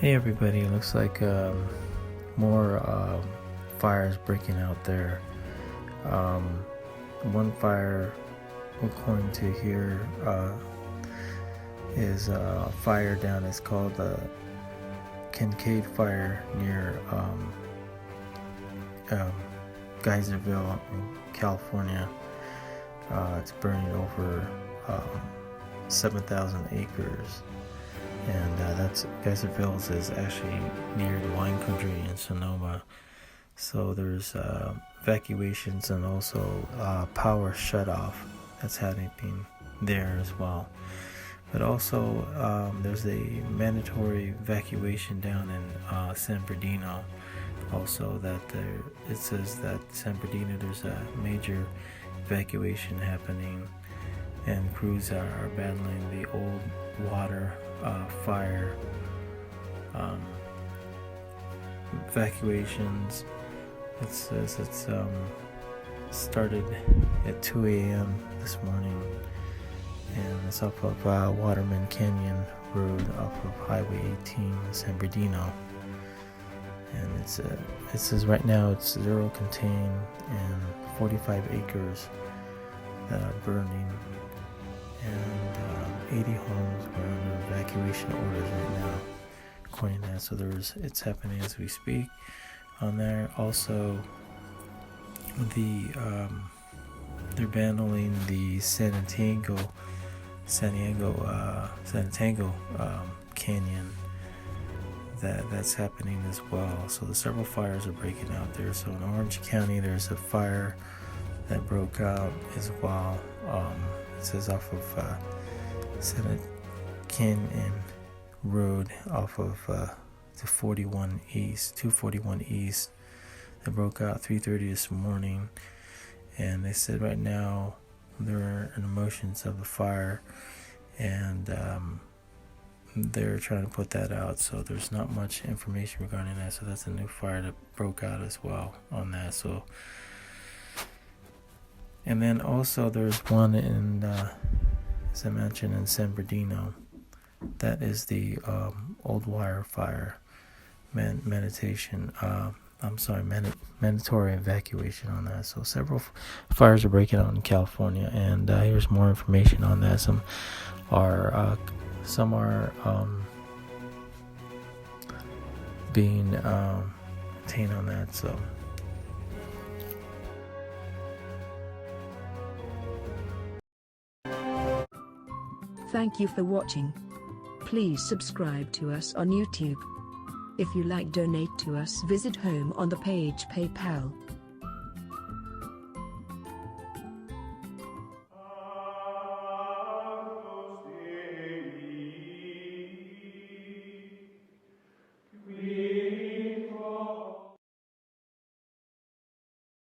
Hey everybody, it looks like more fires breaking out there. One fire, according to here, is a fire down. It's called the Kincaid Fire near Geyserville in California. It's burning over 7,000 acres. And that's Geyserville is actually near the wine country in Sonoma. So there's evacuations and also power shutoff that's happening there as well. But also there's a mandatory evacuation down in San Bernardino. Also that it says that San Bernardino there's a major evacuation happening, and crews are battling the old water fire evacuations. It says it's started at 2 a.m. this morning, and it's off of Waterman Canyon Road off of Highway 18 in San Bernardino. And it says right now it's zero contained and 45 acres that are burning, and 80 homes are under evacuation orders right now, according to that. So it's happening as we speak on there. Also, they're battling the San Antonio Canyon. That's happening as well. So the several fires are breaking out there. So in Orange County, there's a fire that broke out as well. It says off of San Canyon Road off of 241 East. That broke out 3:30 this morning, and they said right now they're in the motions of the fire, and they're trying to put that out. So there's not much information regarding that. So that's a new fire that broke out as well on that. So, and then also there's one in as I mentioned in San Bernardino. That is the old wire fire mandatory evacuation on that. So several fires are breaking out in California, and here's more information on that. Some are being obtained on that. So thank you for watching. Please subscribe to us on YouTube. If you like, donate to us, visit home on the page PayPal.